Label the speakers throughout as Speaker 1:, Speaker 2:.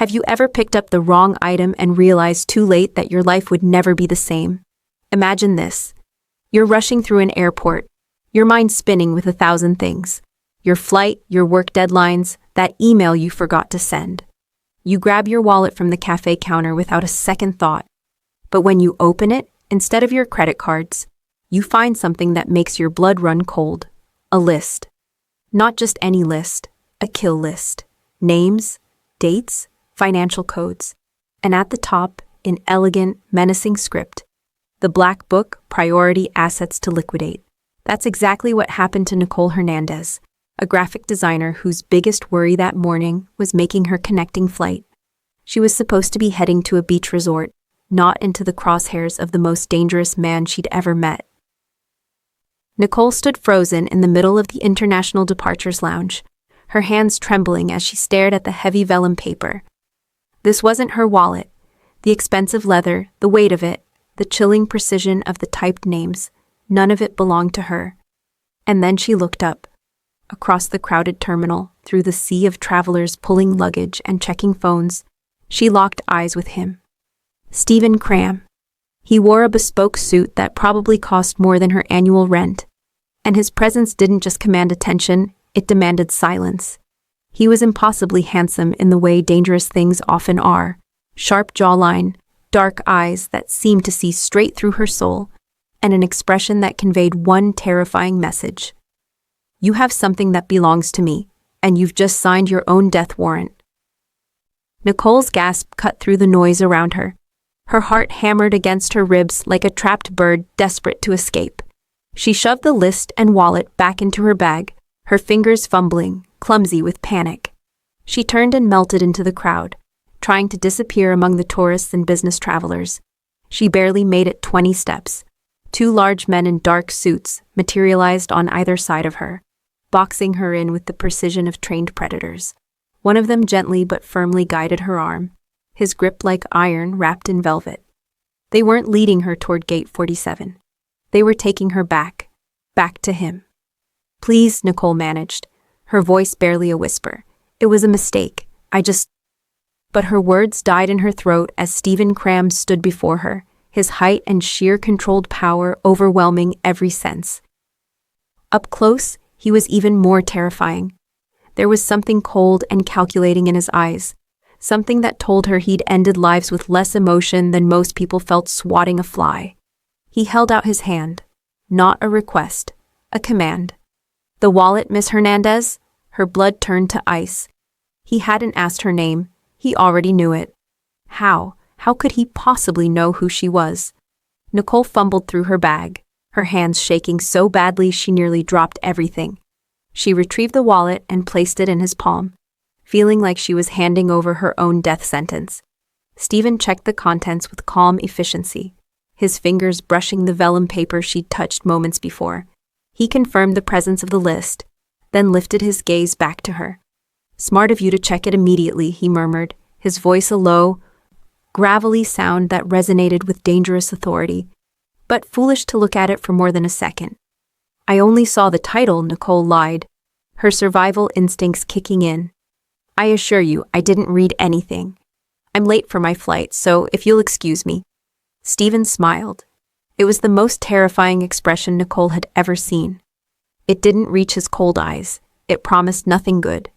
Speaker 1: Have you ever picked up the wrong item and realized too late that your life would never be the same? Imagine this. You're rushing through an airport, your mind spinning with 1,000 things. Your flight, your work deadlines, that email you forgot to send. You grab your wallet from the cafe counter without a second thought. But when you open it, instead of your credit cards, you find something that makes your blood run cold. A list. Not just any list, a kill list. Names, dates, financial codes. And at the top, in elegant, menacing script, the black book, priority assets to liquidate. That's exactly what happened to Nicole Hernandez, a graphic designer whose biggest worry that morning was making her connecting flight. She was supposed to be heading to a beach resort, not into the crosshairs of the most dangerous man she'd ever met. Nicole stood frozen in the middle of the International Departures Lounge, her hands trembling as she stared at the heavy vellum paper. This wasn't her wallet. The expensive leather, the weight of it, the chilling precision of the typed names, none of it belonged to her. And then she looked up. Across the crowded terminal, through the sea of travelers pulling luggage and checking phones, she locked eyes with him. Stephen Cram. He wore a bespoke suit that probably cost more than her annual rent. And his presence didn't just command attention, it demanded silence. He was impossibly handsome in the way dangerous things often are. Sharp jawline, dark eyes that seemed to see straight through her soul, and an expression that conveyed one terrifying message. You have something that belongs to me, and you've just signed your own death warrant. Nicole's gasp cut through the noise around her. Her heart hammered against her ribs like a trapped bird desperate to escape. She shoved the list and wallet back into her bag, her fingers fumbling, clumsy with panic. She turned and melted into the crowd, trying to disappear among the tourists and business travelers. She barely made it 20 steps. 2 large men in dark suits materialized on either side of her, boxing her in with the precision of trained predators. One of them gently but firmly guided her arm, his grip like iron wrapped in velvet. They weren't leading her toward Gate 47. They were taking her back to him. Please, Nicole managed, her voice barely a whisper. It was a mistake. But her words died in her throat as Stephen Cram stood before her, his height and sheer controlled power overwhelming every sense. Up close, he was even more terrifying. There was something cold and calculating in his eyes, something that told her he'd ended lives with less emotion than most people felt swatting a fly. He held out his hand. Not a request, a command. The wallet, Miss Hernandez? Her blood turned to ice. He hadn't asked her name. He already knew it. How? How could he possibly know who she was? Nicole fumbled through her bag, her hands shaking so badly she nearly dropped everything. She retrieved the wallet and placed it in his palm, feeling like she was handing over her own death sentence. Stephen checked the contents with calm efficiency, his fingers brushing the vellum paper she'd touched moments before. He confirmed the presence of the list, then lifted his gaze back to her. Smart of you to check it immediately, he murmured, his voice a low, gravelly sound that resonated with dangerous authority, but foolish to look at it for more than a second. I only saw the title, Nicole lied, her survival instincts kicking in. I assure you, I didn't read anything. I'm late for my flight, so if you'll excuse me. Stephen smiled. It was the most terrifying expression Nicole had ever seen. It didn't reach his cold eyes. It promised nothing good.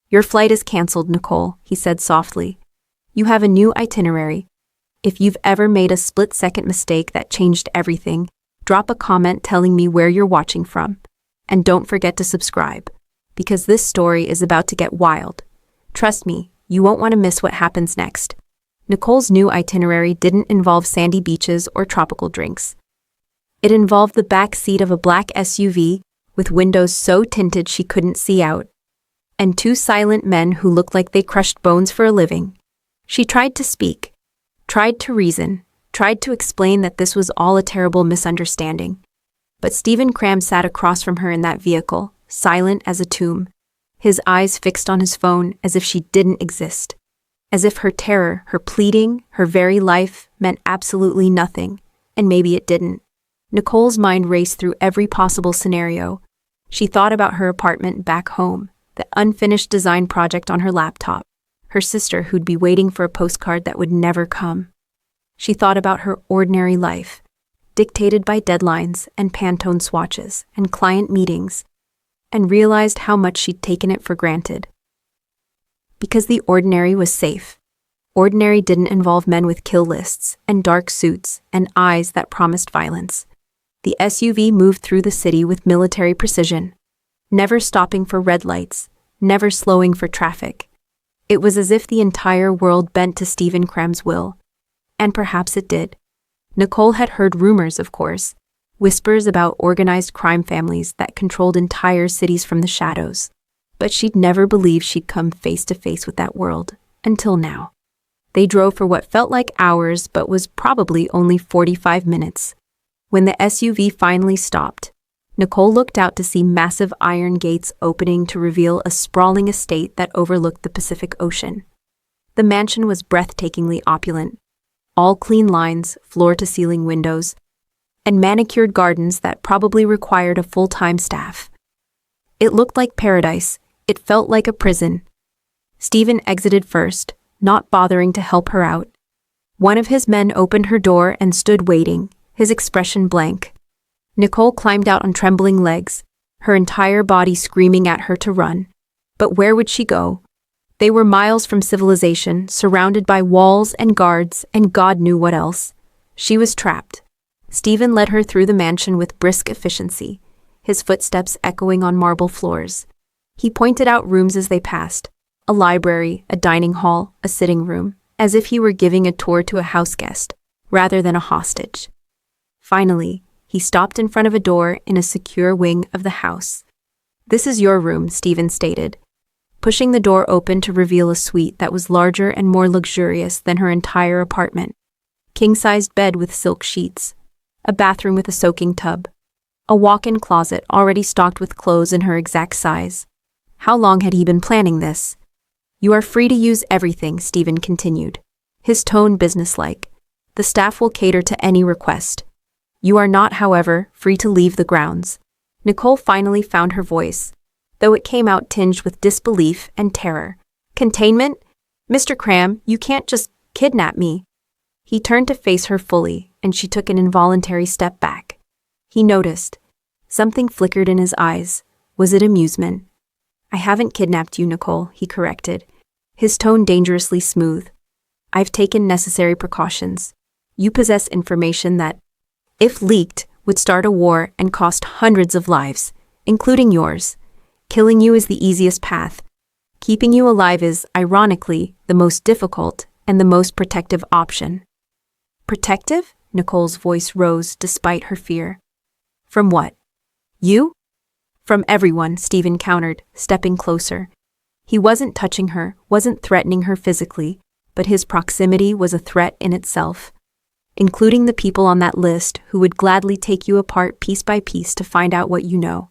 Speaker 1: Your flight is canceled, Nicole, he said softly. You have a new itinerary. If you've ever made a split-second mistake that changed everything, drop a comment telling me where you're watching from. And don't forget to subscribe, because this story is about to get wild. Trust me, you won't want to miss what happens next. Nicole's new itinerary didn't involve sandy beaches or tropical drinks. It involved the back seat of a black SUV with windows so tinted she couldn't see out, and 2 silent men who looked like they crushed bones for a living. She tried to speak, tried to reason, tried to explain that this was all a terrible misunderstanding. But Stephen Cram sat across from her in that vehicle, silent as a tomb, his eyes fixed on his phone as if she didn't exist. As if her terror, her pleading, her very life meant absolutely nothing, and maybe it didn't. Nicole's mind raced through every possible scenario. She thought about her apartment back home, the unfinished design project on her laptop, her sister who'd be waiting for a postcard that would never come. She thought about her ordinary life, dictated by deadlines and Pantone swatches and client meetings, and realized how much she'd taken it for granted. Because the ordinary was safe. Ordinary didn't involve men with kill lists and dark suits and eyes that promised violence. The SUV moved through the city with military precision, never stopping for red lights, never slowing for traffic. It was as if the entire world bent to Stephen Cram's will. And perhaps it did. Nicole had heard rumors, of course, whispers about organized crime families that controlled entire cities from the shadows. But she'd never believed she'd come face to face with that world, until now. They drove for what felt like hours but was probably only 45 minutes. When the SUV finally stopped, Nicole looked out to see massive iron gates opening to reveal a sprawling estate that overlooked the Pacific Ocean. The mansion was breathtakingly opulent, all clean lines, floor-to-ceiling windows, and manicured gardens that probably required a full-time staff. It looked like paradise. It felt like a prison. Stephen exited first, not bothering to help her out. One of his men opened her door and stood waiting, his expression blank. Nicole climbed out on trembling legs, her entire body screaming at her to run. But where would she go? They were miles from civilization, surrounded by walls and guards, and God knew what else. She was trapped. Stephen led her through the mansion with brisk efficiency, his footsteps echoing on marble floors. He pointed out rooms as they passed, a library, a dining hall, a sitting room, as if he were giving a tour to a house guest, rather than a hostage. Finally, he stopped in front of a door in a secure wing of the house. "This is your room," Stephen stated, pushing the door open to reveal a suite that was larger and more luxurious than her entire apartment. King-sized bed with silk sheets, a bathroom with a soaking tub, a walk-in closet already stocked with clothes in her exact size. How long had he been planning this? "You are free to use everything," Stephen continued, his tone businesslike. "The staff will cater to any request. You are not, however, free to leave the grounds." Nicole finally found her voice, though it came out tinged with disbelief and terror. "Containment? Mr. Cram, you can't just kidnap me." He turned to face her fully, and she took an involuntary step back. He noticed. Something flickered in his eyes. Was it amusement? "I haven't kidnapped you, Nicole," he corrected, his tone dangerously smooth. "I've taken necessary precautions. You possess information that, if leaked, would start a war and cost hundreds of lives, including yours. Killing you is the easiest path. Keeping you alive is, ironically, the most difficult and the most protective option." "Protective?" Nicole's voice rose despite her fear. "From what? You?" "From everyone," Stephen countered, stepping closer. He wasn't touching her, wasn't threatening her physically, but his proximity was a threat in itself, including the people on that list who would gladly take you apart piece by piece to find out what you know.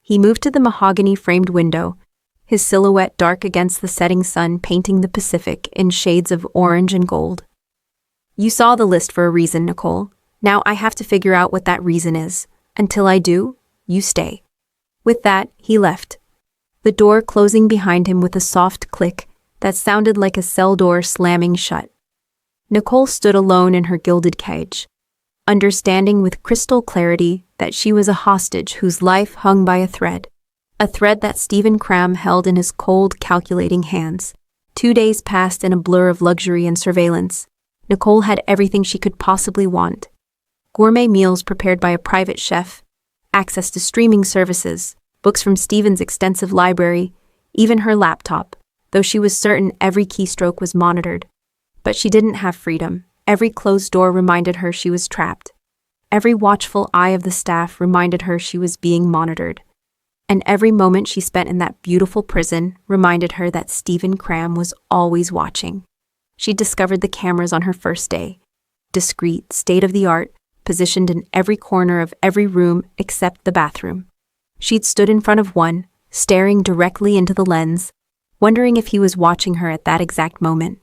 Speaker 1: He moved to the mahogany-framed window, his silhouette dark against the setting sun painting the Pacific in shades of orange and gold. "You saw the list for a reason, Nicole. Now I have to figure out what that reason is. Until I do, you stay." With that, he left, the door closing behind him with a soft click that sounded like a cell door slamming shut. Nicole stood alone in her gilded cage, understanding with crystal clarity that she was a hostage whose life hung by a thread that Stephen Cram held in his cold, calculating hands. 2 days passed in a blur of luxury and surveillance. Nicole had everything she could possibly want. Gourmet meals prepared by a private chef, access to streaming services, books from Stephen's extensive library, even her laptop, though she was certain every keystroke was monitored. But she didn't have freedom. Every closed door reminded her she was trapped. Every watchful eye of the staff reminded her she was being monitored. And every moment she spent in that beautiful prison reminded her that Stephen Cram was always watching. She discovered the cameras on her first day. Discreet, state-of-the-art, positioned in every corner of every room except the bathroom. She'd stood in front of one, staring directly into the lens, wondering if he was watching her at that exact moment.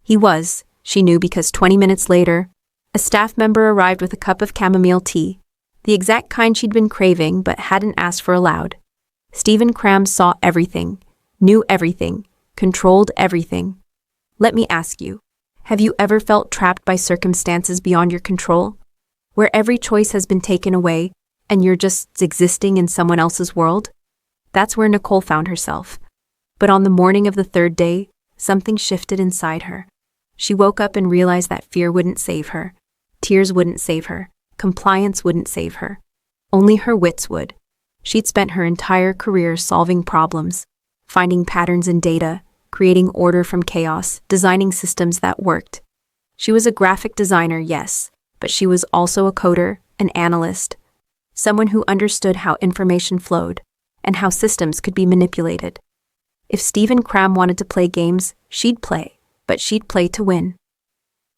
Speaker 1: He was, she knew, because 20 minutes later, a staff member arrived with a cup of chamomile tea, the exact kind she'd been craving but hadn't asked for aloud. Stephen Cram saw everything, knew everything, controlled everything. Let me ask you, have you ever felt trapped by circumstances beyond your control, where every choice has been taken away and you're just existing in someone else's world? That's where Nicole found herself. But on the morning of the third day, something shifted inside her. She woke up and realized that fear wouldn't save her. Tears wouldn't save her. Compliance wouldn't save her. Only her wits would. She'd spent her entire career solving problems, finding patterns in data, creating order from chaos, designing systems that worked. She was a graphic designer, yes, but she was also a coder, an analyst, someone who understood how information flowed and how systems could be manipulated. If Stephen Cram wanted to play games, she'd play, but she'd play to win.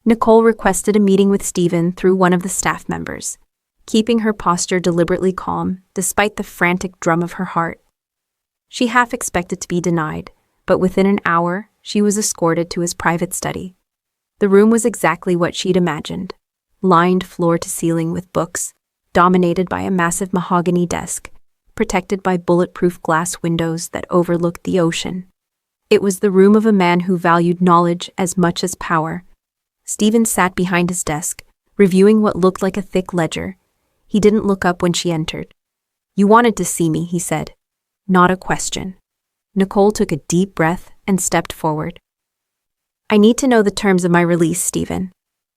Speaker 1: Nicole requested a meeting with Stephen through one of the staff members, keeping her posture deliberately calm despite the frantic drum of her heart. She half expected to be denied, but within an hour, she was escorted to his private study. The room was exactly what she'd imagined, lined floor to ceiling with books, dominated by a massive mahogany desk, protected by bulletproof glass windows that overlooked the ocean. It was the room of a man who valued knowledge as much as power. Stephen sat behind his desk, reviewing what looked like a thick ledger. He didn't look up when she entered. "You wanted to see me," he said. Not a question. Nicole took a deep breath and stepped forward. "I need to know the terms of my release, Stephen."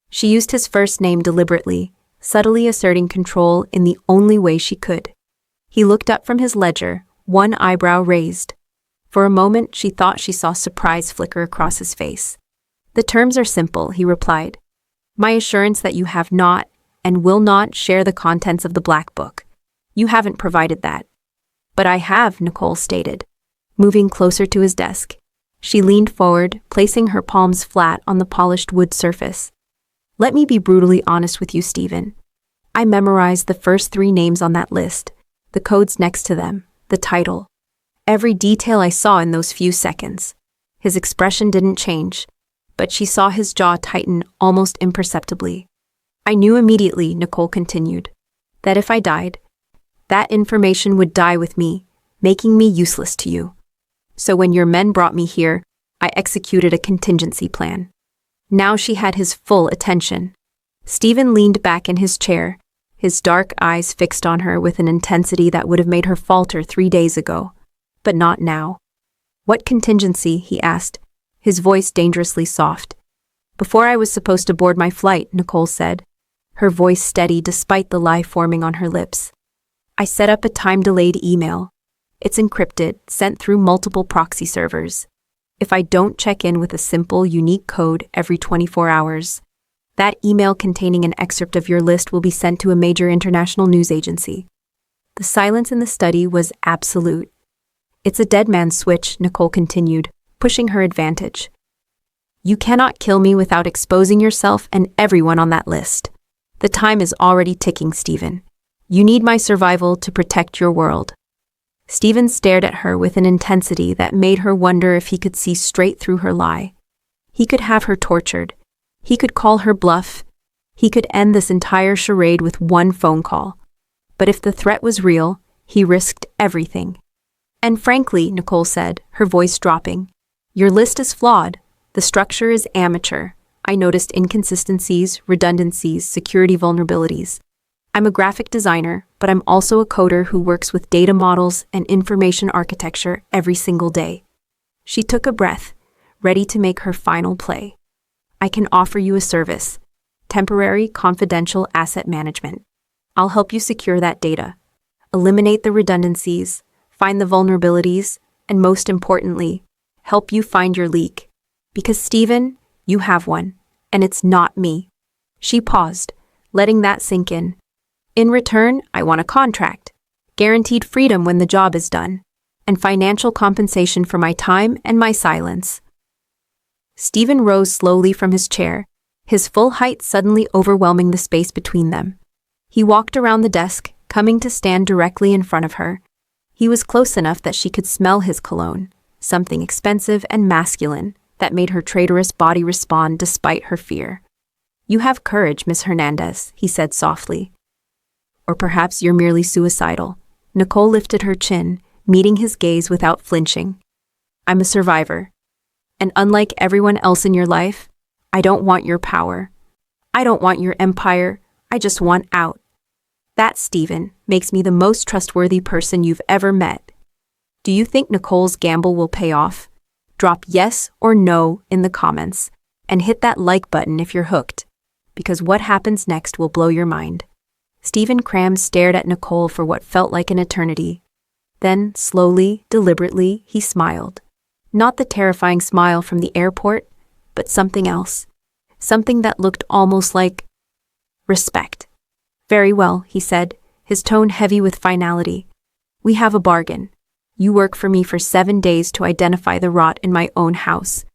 Speaker 1: She used his first name deliberately, subtly asserting control in the only way she could. He looked up from his ledger, one eyebrow raised. For a moment, she thought she saw surprise flicker across his face. "The terms are simple," he replied. "My assurance that you have not and will not share the contents of the Black Book. You haven't provided that." "But I have," Nicole stated, moving closer to his desk. She leaned forward, placing her palms flat on the polished wood surface. "Let me be brutally honest with you, Stephen. I memorized the first 3 names on that list, the codes next to them, the title. Every detail I saw in those few seconds." His expression didn't change, but she saw his jaw tighten almost imperceptibly. "I knew immediately," Nicole continued, "that if I died, that information would die with me, making me useless to you. So when your men brought me here, I executed a contingency plan." Now she had his full attention. Stephen leaned back in his chair, his dark eyes fixed on her with an intensity that would have made her falter 3 days ago, but not now. "What contingency?" he asked, his voice dangerously soft. "Before I was supposed to board my flight," Nicole said, her voice steady despite the lie forming on her lips. "I set up a time-delayed email. It's encrypted, sent through multiple proxy servers. If I don't check in with a simple, unique code every 24 hours, that email containing an excerpt of your list will be sent to a major international news agency." The silence in the study was absolute. "It's a dead man's switch," Nicole continued, pushing her advantage. "You cannot kill me without exposing yourself and everyone on that list. The time is already ticking, Stephen. You need my survival to protect your world." Stephen stared at her with an intensity that made her wonder if he could see straight through her lie. He could have her tortured. He could call her bluff. He could end this entire charade with one phone call. But if the threat was real, he risked everything. "And frankly," Nicole said, her voice dropping, "your list is flawed. The structure is amateur. I noticed inconsistencies, redundancies, security vulnerabilities. I'm a graphic designer, but I'm also a coder who works with data models and information architecture every single day." She took a breath, ready to make her final play. "I can offer you a service, temporary confidential asset management. I'll help you secure that data, eliminate the redundancies, find the vulnerabilities, and most importantly, help you find your leak. Because, Stephen, you have one, and it's not me." She paused, letting that sink in. "In return, I want a contract, guaranteed freedom when the job is done, and financial compensation for my time and my silence." Stephen rose slowly from his chair, his full height suddenly overwhelming the space between them. He walked around the desk, coming to stand directly in front of her. He was close enough that she could smell his cologne, something expensive and masculine that made her traitorous body respond despite her fear. "You have courage, Miss Hernandez," he said softly. "Or perhaps you're merely suicidal." Nicole lifted her chin, meeting his gaze without flinching. "I'm a survivor. And unlike everyone else in your life, I don't want your power. I don't want your empire. I just want out. That, Stephen, makes me the most trustworthy person you've ever met. Do you think Nicole's gamble will pay off? Drop yes or no in the comments, and hit that like button if you're hooked, because what happens next will blow your mind. Stephen Cram stared at Nicole for what felt like an eternity. Then, slowly, deliberately, he smiled. Not the terrifying smile from the airport, but something else. Something that looked almost like respect. Very well, he said, his tone heavy with finality. We have a bargain. You work for me for 7 days to identify the rot in my own house.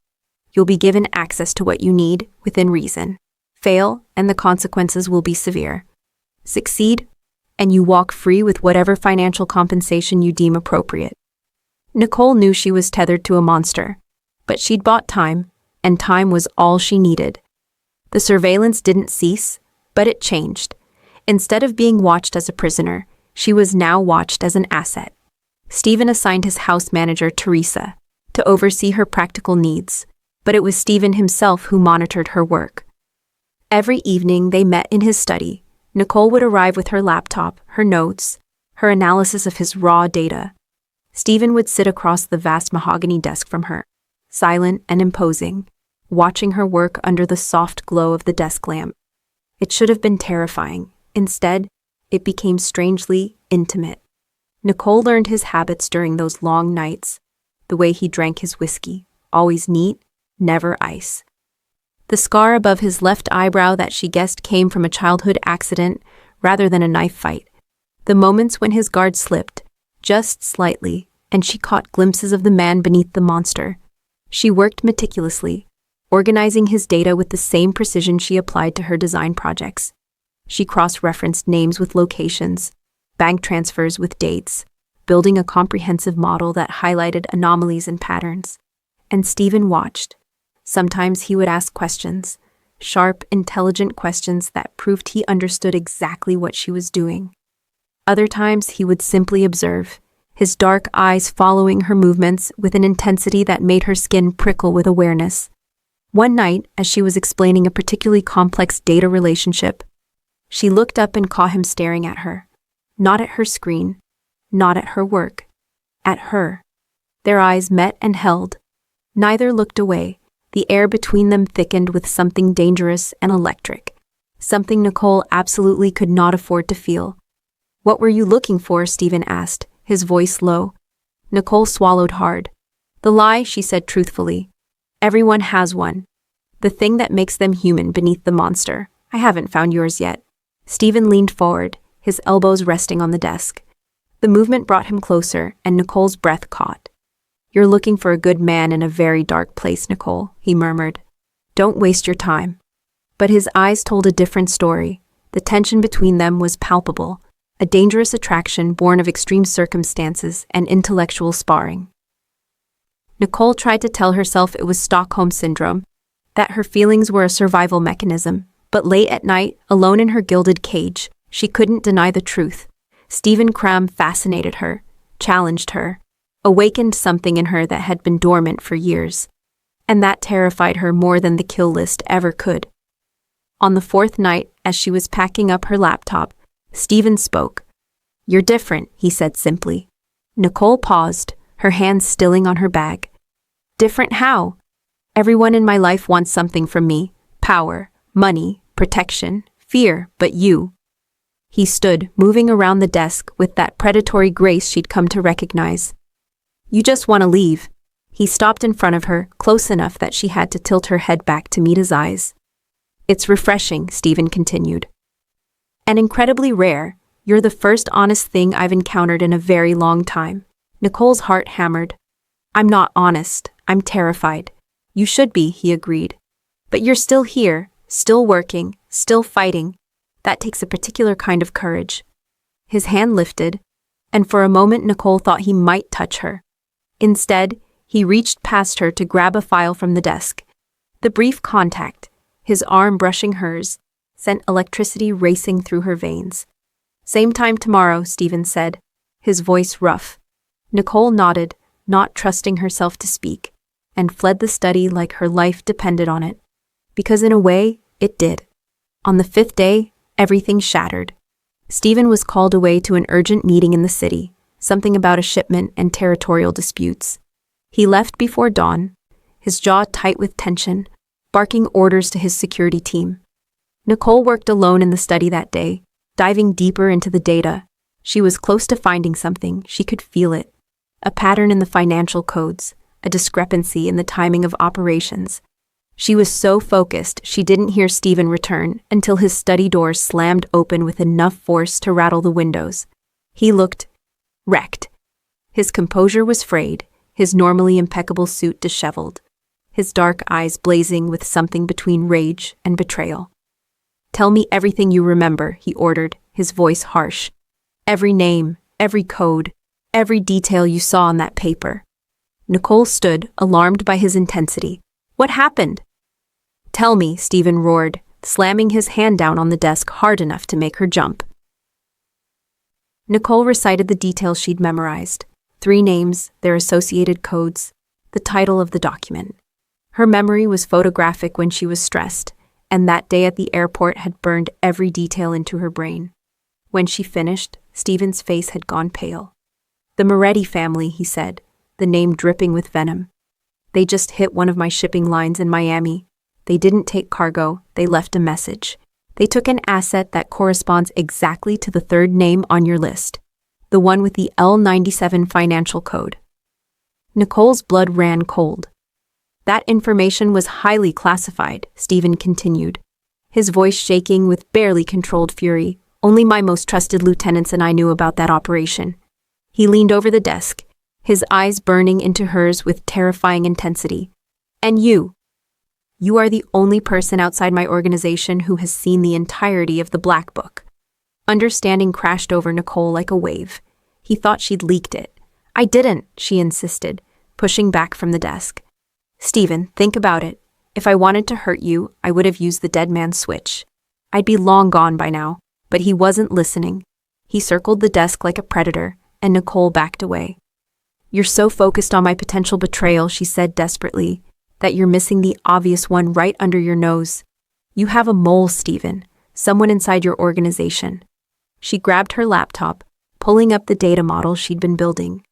Speaker 1: You'll be given access to what you need, within reason. Fail, and the consequences will be severe. Succeed, and you walk free with whatever financial compensation you deem appropriate. Nicole knew she was tethered to a monster, but she'd bought time, and time was all she needed. The surveillance didn't cease, but it changed. Instead of being watched as a prisoner, she was now watched as an asset. Stephen assigned his house manager, Teresa, to oversee her practical needs, but it was Stephen himself who monitored her work. Every evening they met in his study. Nicole would arrive with her laptop, her notes, her analysis of his raw data. Stephen would sit across the vast mahogany desk from her, silent and imposing, watching her work under the soft glow of the desk lamp. It should have been terrifying. Instead, it became strangely intimate. Nicole learned his habits during those long nights, the way he drank his whiskey, always neat, never ice. The scar above his left eyebrow that she guessed came from a childhood accident rather than a knife fight. The moments when his guard slipped, just slightly, and she caught glimpses of the man beneath the monster. She worked meticulously, organizing his data with the same precision she applied to her design projects. She cross-referenced names with locations, bank transfers with dates, building a comprehensive model that highlighted anomalies and patterns. And Stephen watched. Sometimes he would ask questions, sharp, intelligent questions that proved he understood exactly what she was doing. Other times he would simply observe, his dark eyes following her movements with an intensity that made her skin prickle with awareness. One night, as she was explaining a particularly complex data relationship, she looked up and caught him staring at her. Not at her screen, not at her work, at her. Their eyes met and held. Neither looked away. The air between them thickened with something dangerous and electric, something Nicole absolutely could not afford to feel. "What were you looking for?" Stephen asked, his voice low. Nicole swallowed hard. "The lie," she said truthfully. "Everyone has one. The thing that makes them human beneath the monster. I haven't found yours yet." Stephen leaned forward, his elbows resting on the desk. The movement brought him closer, and Nicole's breath caught. "You're looking for a good man in a very dark place, Nicole," he murmured. "Don't waste your time." But his eyes told a different story. The tension between them was palpable, a dangerous attraction born of extreme circumstances and intellectual sparring. Nicole tried to tell herself it was Stockholm Syndrome, that her feelings were a survival mechanism, but late at night, alone in her gilded cage, she couldn't deny the truth. Stephen Cram fascinated her, challenged her, awakened something in her that had been dormant for years. And that terrified her more than the kill list ever could. On the fourth night, as she was packing up her laptop, Stephen spoke. "You're different," he said simply. Nicole paused, her hands stilling on her bag. "Different how? Everyone in my life wants something from me. Power, money, protection, fear, but you." He stood, moving around the desk with that predatory grace she'd come to recognize. "You just want to leave." He stopped in front of her, close enough that she had to tilt her head back to meet his eyes. "It's refreshing," Stephen continued. "And incredibly rare. You're the first honest thing I've encountered in a very long time." Nicole's heart hammered. "I'm not honest. I'm terrified." "You should be," he agreed. "But you're still here, still working, still fighting. That takes a particular kind of courage." His hand lifted, and for a moment Nicole thought he might touch her. Instead, he reached past her to grab a file from the desk. The brief contact, his arm brushing hers, sent electricity racing through her veins. "Same time tomorrow," Stephen said, his voice rough. Nicole nodded, not trusting herself to speak. and fled the study like her life depended on it. Because in a way, it did. On the 5th day, everything shattered. Stephen was called away to an urgent meeting in the city, something about a shipment and territorial disputes. He left before dawn, his jaw tight with tension, barking orders to his security team. Nicole worked alone in the study that day, diving deeper into the data. She was close to finding something, she could feel it. A pattern in the financial codes, a discrepancy in the timing of operations. She was so focused she didn't hear Stephen return until his study doors slammed open with enough force to rattle the windows. He looked wrecked. His composure was frayed, his normally impeccable suit disheveled, his dark eyes blazing with something between rage and betrayal. "Tell me everything you remember," he ordered, his voice harsh. "Every name, every code, every detail you saw on that paper." Nicole stood, alarmed by his intensity. "What happened?" "Tell me," Stephen roared, slamming his hand down on the desk hard enough to make her jump. Nicole recited the details she'd memorized. 3 names, their associated codes, the title of the document. Her memory was photographic when she was stressed, and that day at the airport had burned every detail into her brain. When she finished, Stephen's face had gone pale. "The Moretti family," he said, the name dripping with venom. "They just hit one of my shipping lines in Miami. They didn't take cargo, they left a message. They took an asset that corresponds exactly to the 3rd name on your list, the one with the L97 financial code." Nicole's blood ran cold. "That information was highly classified," Stephen continued, his voice shaking with barely controlled fury. "Only my most trusted lieutenants and I knew about that operation." He leaned over the desk, his eyes burning into hers with terrifying intensity. "And you? You are the only person outside my organization who has seen the entirety of the Black Book." Understanding crashed over Nicole like a wave. He thought she'd leaked it. "I didn't," she insisted, pushing back from the desk. "Stephen, think about it. If I wanted to hurt you, I would have used the dead man's switch. I'd be long gone by now." But he wasn't listening. He circled the desk like a predator, and Nicole backed away. "You're so focused on my potential betrayal," she said desperately, "that you're missing the obvious one right under your nose. You have a mole, Stephen, someone inside your organization." She grabbed her laptop, pulling up the data model she'd been building.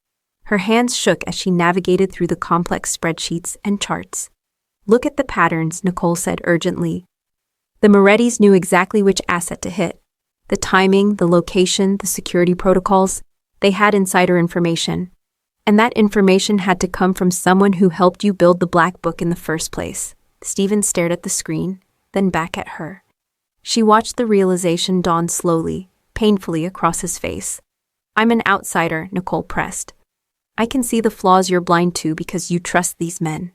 Speaker 1: Her hands shook as she navigated through the complex spreadsheets and charts. "Look at the patterns," Nicole said urgently. The Morettis knew exactly which asset to hit. The timing, the location, the security protocols, they had insider information. And that information had to come from someone who helped you build the Black Book in the first place. Stephen stared at the screen, then back at her. She watched the realization dawn slowly, painfully across his face. "I'm an outsider," Nicole pressed. "I can see the flaws you're blind to because you trust these men.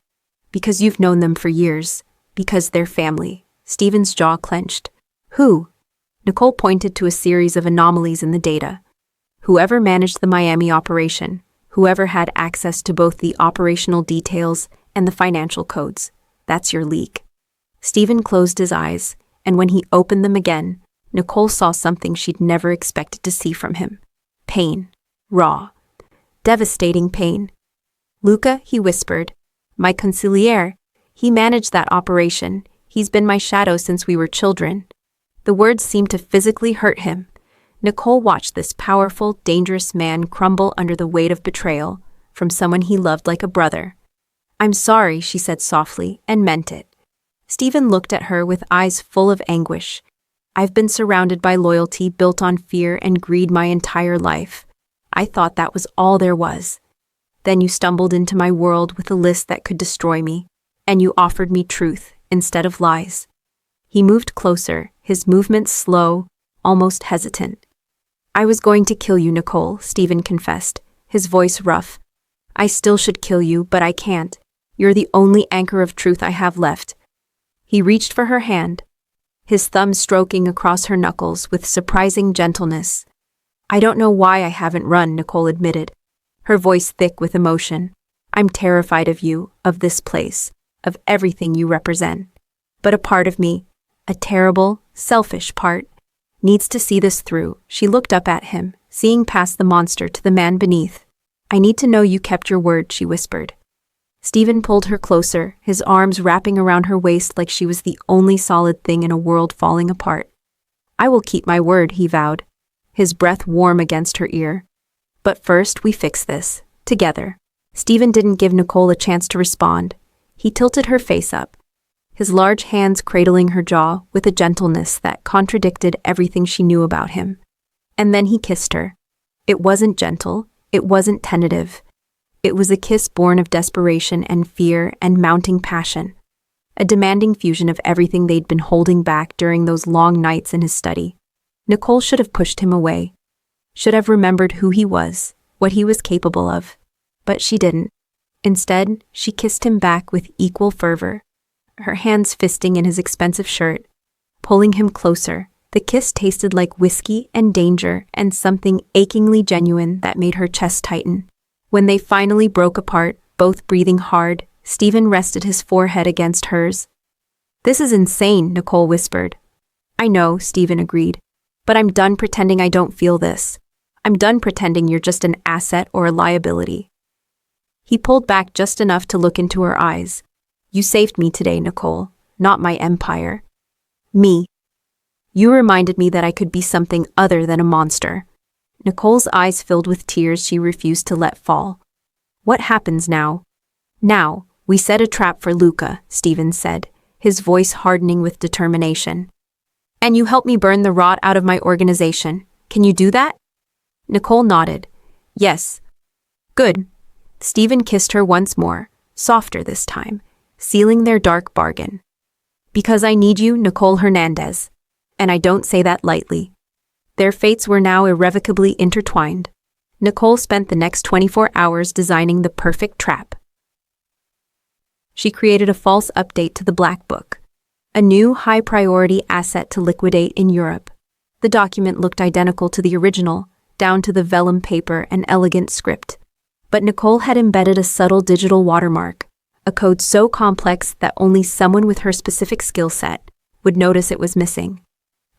Speaker 1: Because you've known them for years. Because they're family." Stephen's jaw clenched. "Who?" Nicole pointed to a series of anomalies in the data. "Whoever managed the Miami operation, whoever had access to both the operational details and the financial codes. That's your leak." Stephen closed his eyes, and when he opened them again, Nicole saw something she'd never expected to see from him. Pain. Raw. Devastating pain. "Luca," he whispered. "My consigliere. He managed that operation. He's been my shadow since we were children." The words seemed to physically hurt him. Nicole watched this powerful, dangerous man crumble under the weight of betrayal from someone he loved like a brother. "I'm sorry," she said softly, and meant it. Stephen looked at her with eyes full of anguish. "I've been surrounded by loyalty built on fear and greed my entire life. I thought that was all there was. Then you stumbled into my world with a list that could destroy me, and you offered me truth instead of lies." He moved closer, his movements slow, almost hesitant. "I was going to kill you, Nicole," Stephen confessed, his voice rough. "I still should kill you, but I can't. You're the only anchor of truth I have left." He reached for her hand, his thumb stroking across her knuckles with surprising gentleness. "I don't know why I haven't run," Nicole admitted, her voice thick with emotion. "I'm terrified of you, of this place, of everything you represent. But a part of me, a terrible, selfish part, needs to see this through." She looked up at him, seeing past the monster to the man beneath. "I need to know you kept your word," she whispered. Stephen pulled her closer, his arms wrapping around her waist like she was the only solid thing in a world falling apart. I will keep my word, he vowed, his breath warm against her ear. But first we fix this, together. Stephen didn't give Nicole a chance to respond. He tilted her face up, his large hands cradling her jaw with a gentleness that contradicted everything she knew about him. And then he kissed her. It wasn't gentle, it wasn't tentative. It was a kiss born of desperation and fear and mounting passion, a demanding fusion of everything they'd been holding back during those long nights in his study. Nicole should have pushed him away, should have remembered who he was, what he was capable of. But she didn't. Instead, she kissed him back with equal fervor, her hands fisting in his expensive shirt, pulling him closer. The kiss tasted like whiskey and danger and something achingly genuine that made her chest tighten. When they finally broke apart, both breathing hard, Stephen rested his forehead against hers. "This is insane," Nicole whispered. "I know," Stephen agreed, "but I'm done pretending I don't feel this. I'm done pretending you're just an asset or a liability." He pulled back just enough to look into her eyes. "You saved me today, Nicole, not my empire. Me. You reminded me that I could be something other than a monster." Nicole's eyes filled with tears she refused to let fall. "What happens now?" "Now, we set a trap for Luca," Stephen said, his voice hardening with determination. "And you help me burn the rot out of my organization. Can you do that?" Nicole nodded. "Yes." "Good." Stephen kissed her once more, softer this time, sealing their dark bargain. "Because I need you, Nicole Hernandez. And I don't say that lightly." Their fates were now irrevocably intertwined. Nicole spent the next 24 hours designing the perfect trap. She created a false update to the Black Book, a new high-priority asset to liquidate in Europe. The document looked identical to the original, down to the vellum paper and elegant script. But Nicole had embedded a subtle digital watermark, a code so complex that only someone with her specific skill set would notice it was missing.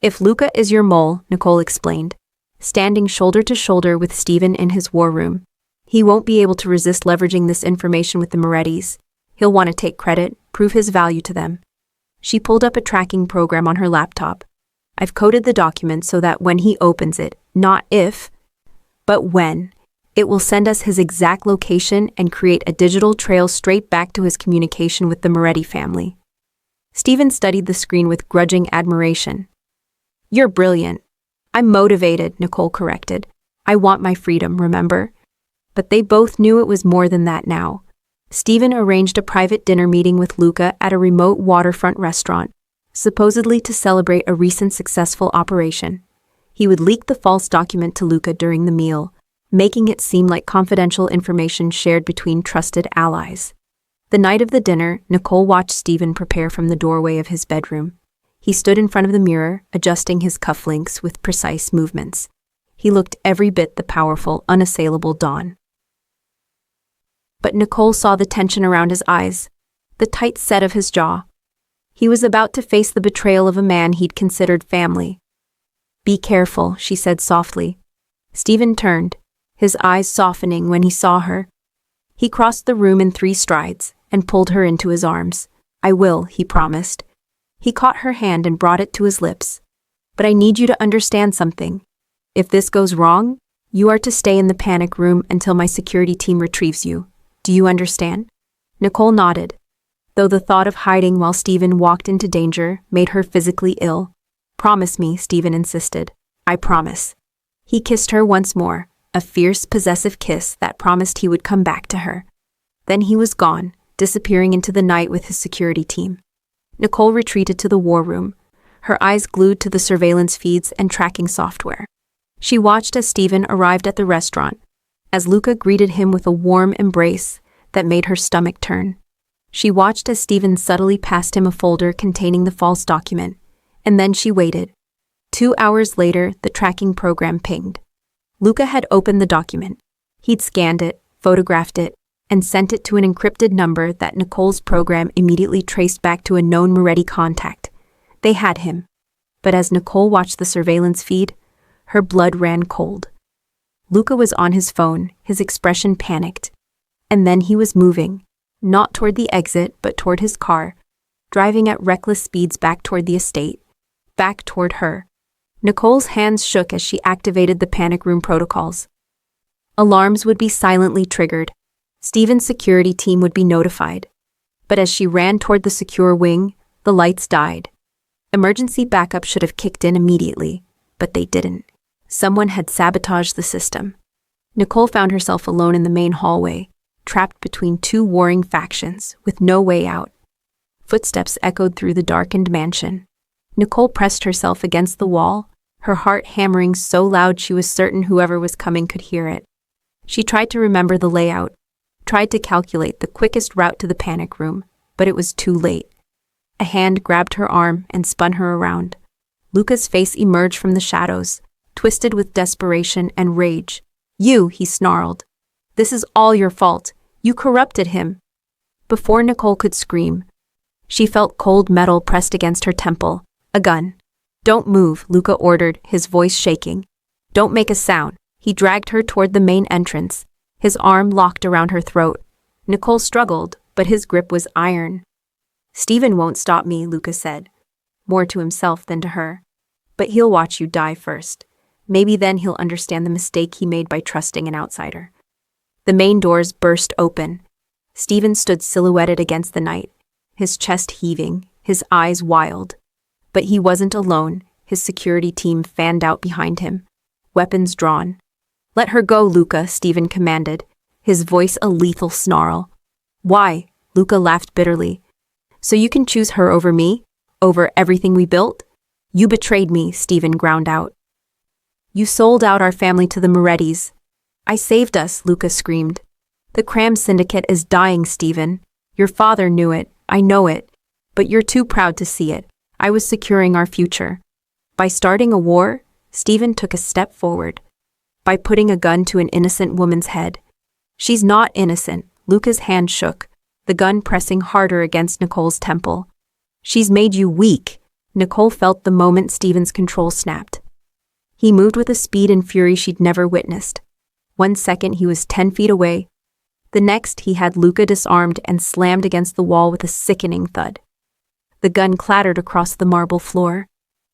Speaker 1: "If Luca is your mole," Nicole explained, standing shoulder to shoulder with Stephen in his war room, "he won't be able to resist leveraging this information with the Morettis. He'll want to take credit, prove his value to them." She pulled up a tracking program on her laptop. "I've coded the document so that when he opens it, not if, but when, it will send us his exact location and create a digital trail straight back to his communication with the Moretti family." Stephen studied the screen with grudging admiration. "You're brilliant." "I'm motivated," Nicole corrected. "I want my freedom, remember?" But they both knew it was more than that now. Stephen arranged a private dinner meeting with Luca at a remote waterfront restaurant, supposedly to celebrate a recent successful operation. He would leak the false document to Luca during the meal, making it seem like confidential information shared between trusted allies. The night of the dinner, Nicole watched Stephen prepare from the doorway of his bedroom. He stood in front of the mirror, adjusting his cufflinks with precise movements. He looked every bit the powerful, unassailable Don. But Nicole saw the tension around his eyes, the tight set of his jaw. He was about to face the betrayal of a man he'd considered family. "Be careful," she said softly. Stephen turned, his eyes softening when he saw her. He crossed the room in 3 strides and pulled her into his arms. "I will," he promised. He caught her hand and brought it to his lips. "But I need you to understand something. If this goes wrong, you are to stay in the panic room until my security team retrieves you. Do you understand?" Nicole nodded, though the thought of hiding while Stephen walked into danger made her physically ill. "Promise me," Stephen insisted. "I promise." He kissed her once more, a fierce, possessive kiss that promised he would come back to her. Then he was gone, disappearing into the night with his security team. Nicole retreated to the war room, her eyes glued to the surveillance feeds and tracking software. She watched as Stephen arrived at the restaurant, as Luca greeted him with a warm embrace that made her stomach turn. She watched as Stephen subtly passed him a folder containing the false document, and then she waited. 2 hours later, the tracking program pinged. Luca had opened the document. He'd scanned it, photographed it, and sent it to an encrypted number that Nicole's program immediately traced back to a known Moretti contact. They had him. But as Nicole watched the surveillance feed, her blood ran cold. Luca was on his phone, his expression panicked. And then he was moving, not toward the exit, but toward his car, driving at reckless speeds back toward the estate, back toward her. Nicole's hands shook as she activated the panic room protocols. Alarms would be silently triggered. Steven's security team would be notified. But as she ran toward the secure wing, the lights died. Emergency backup should have kicked in immediately, but they didn't. Someone had sabotaged the system. Nicole found herself alone in the main hallway, trapped between two warring factions, with no way out. Footsteps echoed through the darkened mansion. Nicole pressed herself against the wall, her heart hammering so loud she was certain whoever was coming could hear it. She tried to remember the layout, tried to calculate the quickest route to the panic room, but it was too late. A hand grabbed her arm and spun her around. Luca's face emerged from the shadows, twisted with desperation and rage. "You," he snarled. "This is all your fault. You corrupted him." Before Nicole could scream, she felt cold metal pressed against her temple. A gun. "Don't move," Luca ordered, his voice shaking. "Don't make a sound." He dragged her toward the main entrance, his arm locked around her throat. Nicole struggled, but his grip was iron. "Steven won't stop me," Luca said, more to himself than to her. "But he'll watch you die first. Maybe then he'll understand the mistake he made by trusting an outsider." The main doors burst open. Steven stood silhouetted against the night, his chest heaving, his eyes wild. But he wasn't alone. His security team fanned out behind him, weapons drawn. "Let her go, Luca," Steven commanded, his voice a lethal snarl. "Why?" Luca laughed bitterly. "So you can choose her over me? Over everything we built?" "You betrayed me," Steven ground out. "You sold out our family to the Morettis." "I saved us," Luca screamed. "The Cram Syndicate is dying, Steven. Your father knew it, I know it. But you're too proud to see it. I was securing our future. By starting a war, Steven took a step forward. By putting a gun to an innocent woman's head. She's not innocent." Luca's hand shook, the gun pressing harder against Nicole's temple. "She's made you weak." Nicole felt the moment Steven's control snapped. He moved with a speed and fury she'd never witnessed. 1 second he was 10 feet away. The next he had Luca disarmed and slammed against the wall with a sickening thud. The gun clattered across the marble floor.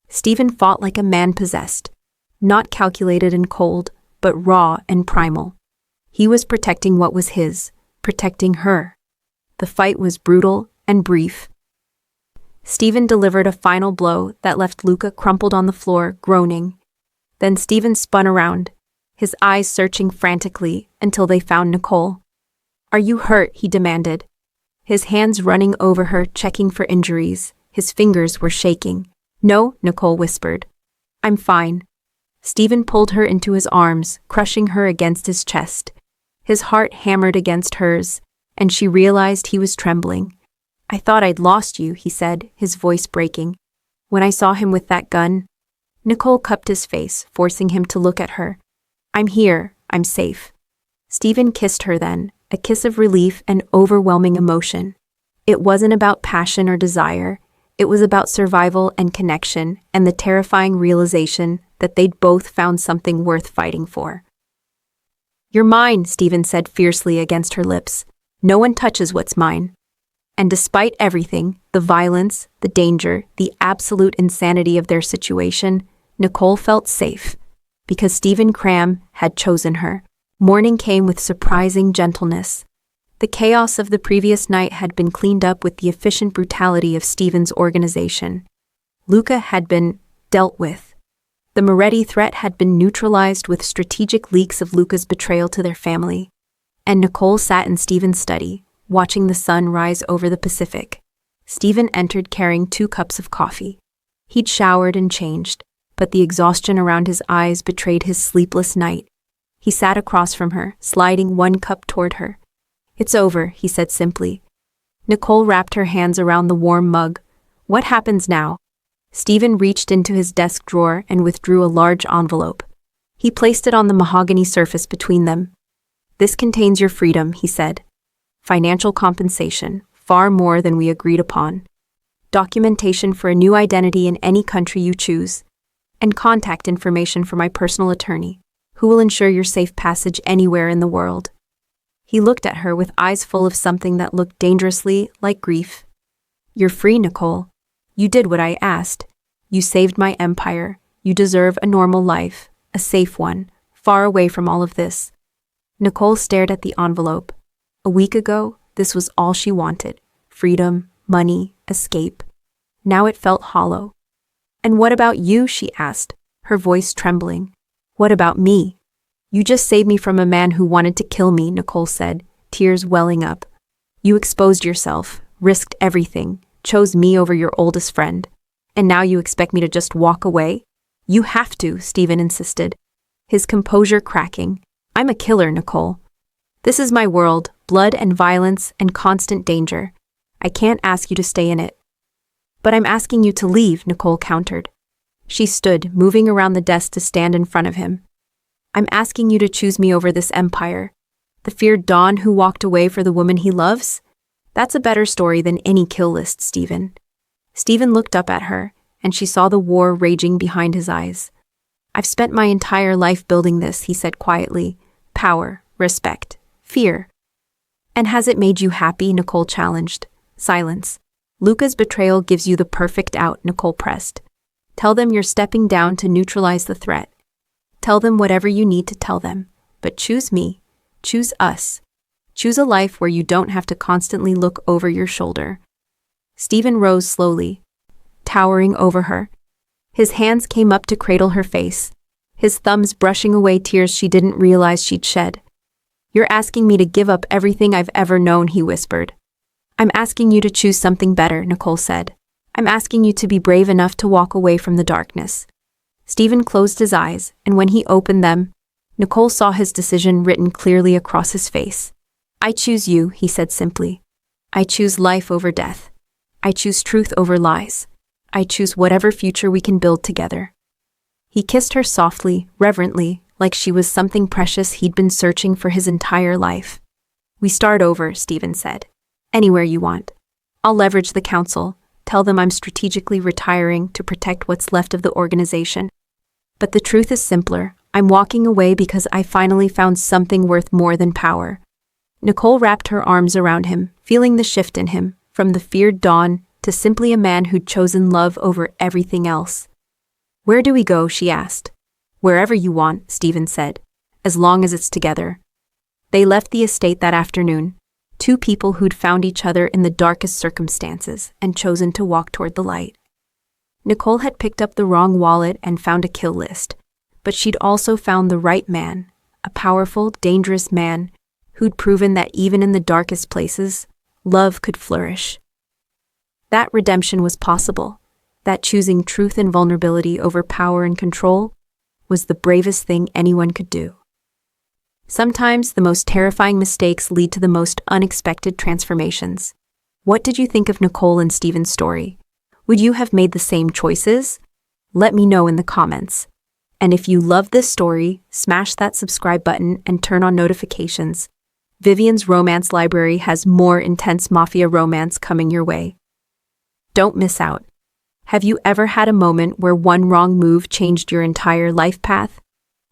Speaker 1: Steven fought like a man possessed, not calculated and cold, but raw and primal. He was protecting what was his, protecting her. The fight was brutal and brief. Steven delivered a final blow that left Luca crumpled on the floor, groaning. Then Steven spun around, his eyes searching frantically until they found Nicole. "Are you hurt?" he demanded, his hands running over her, checking for injuries. His fingers were shaking. "No," Nicole whispered. "I'm fine." Steven pulled her into his arms, crushing her against his chest. His heart hammered against hers, and she realized he was trembling. "I thought I'd lost you," he said, his voice breaking. "When I saw him with that gun." Nicole cupped his face, forcing him to look at her. "I'm here. I'm safe." Steven kissed her then, a kiss of relief and overwhelming emotion. It wasn't about passion or desire. It was about survival and connection and the terrifying realization that they'd both found something worth fighting for. "You're mine," Steven said fiercely against her lips. "No one touches what's mine." And despite everything, the violence, the danger, the absolute insanity of their situation, Nicole felt safe. Because Steven Cram had chosen her. Morning came with surprising gentleness. The chaos of the previous night had been cleaned up with the efficient brutality of Steven's organization. Luca had been dealt with. The Moretti threat had been neutralized with strategic leaks of Luca's betrayal to their family. And Nicole sat in Steven's study, watching the sun rise over the Pacific. Steven entered carrying 2 cups of coffee. He'd showered and changed, but the exhaustion around his eyes betrayed his sleepless night. He sat across from her, sliding 1 cup toward her. "It's over," he said simply. Nicole wrapped her hands around the warm mug. "What happens now?" Steven reached into his desk drawer and withdrew a large envelope. He placed it on the mahogany surface between them. "This contains your freedom," he said. "Financial compensation, far more than we agreed upon. Documentation for a new identity in any country you choose. And contact information for my personal attorney, who will ensure your safe passage anywhere in the world." He looked at her with eyes full of something that looked dangerously like grief. "You're free, Nicole. You did what I asked. You saved my empire. You deserve a normal life, a safe one, far away from all of this." Nicole stared at the envelope. A week ago, this was all she wanted: freedom, money, escape. Now it felt hollow. "And what about you?" she asked, her voice trembling. "What about me?" "You just saved me from a man who wanted to kill me," Nicole said, tears welling up. "You exposed yourself, risked everything, chose me over your oldest friend. And now you expect me to just walk away?" "You have to," Stephen insisted, his composure cracking. "I'm a killer, Nicole. This is my world, blood and violence and constant danger. I can't ask you to stay in it." "But I'm asking you to leave," Nicole countered. She stood, moving around the desk to stand in front of him. "I'm asking you to choose me over this empire. The feared Don who walked away for the woman he loves? That's a better story than any kill list, Stephen." Stephen looked up at her, and she saw the war raging behind his eyes. "I've spent my entire life building this," he said quietly. "Power, respect, fear." "And has it made you happy?" Nicole challenged. Silence. "Luca's betrayal gives you the perfect out," Nicole pressed. "Tell them you're stepping down to neutralize the threat. Tell them whatever you need to tell them. But choose me. Choose us. Choose a life where you don't have to constantly look over your shoulder." Stephen rose slowly, towering over her. His hands came up to cradle her face, his thumbs brushing away tears she didn't realize she'd shed. "You're asking me to give up everything I've ever known," he whispered. "I'm asking you to choose something better," Nicole said. "I'm asking you to be brave enough to walk away from the darkness." Stephen closed his eyes, and when he opened them, Nicole saw his decision written clearly across his face. "I choose you," he said simply. "I choose life over death. I choose truth over lies. I choose whatever future we can build together." He kissed her softly, reverently, like she was something precious he'd been searching for his entire life. "We start over," Stephen said. "Anywhere you want. I'll leverage the council, tell them I'm strategically retiring to protect what's left of the organization. But the truth is simpler. I'm walking away because I finally found something worth more than power." Nicole wrapped her arms around him, feeling the shift in him, from the feared Dawn to simply a man who'd chosen love over everything else. "Where do we go?" she asked. "Wherever you want," Stephen said, "as long as it's together." They left the estate that afternoon, two people who'd found each other in the darkest circumstances and chosen to walk toward the light. Nicole had picked up the wrong wallet and found a kill list, but she'd also found the right man, a powerful, dangerous man who'd proven that even in the darkest places, love could flourish. That redemption was possible, that choosing truth and vulnerability over power and control was the bravest thing anyone could do. Sometimes the most terrifying mistakes lead to the most unexpected transformations. What did you think of Nicole and Stephen's story? Would you have made the same choices? Let me know in the comments. And if you love this story, smash that subscribe button and turn on notifications. Vivian's Romance Library has more intense Mafia romance coming your way. Don't miss out. Have you ever had a moment where one wrong move changed your entire life path?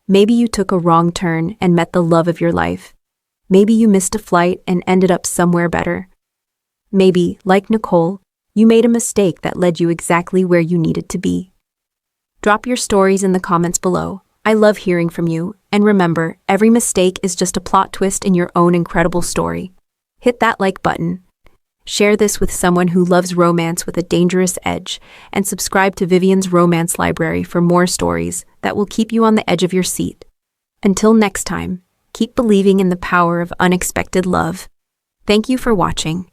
Speaker 1: Maybe you took a wrong turn and met the love of your life. Maybe you missed a flight and ended up somewhere better. Maybe, like Nicole, you made a mistake that led you exactly where you needed to be. Drop your stories in the comments below. I love hearing from you, and remember, every mistake is just a plot twist in your own incredible story. Hit that like button. Share this with someone who loves romance with a dangerous edge, and subscribe to Vivian's Romance Library for more stories that will keep you on the edge of your seat. Until next time, keep believing in the power of unexpected love. Thank you for watching.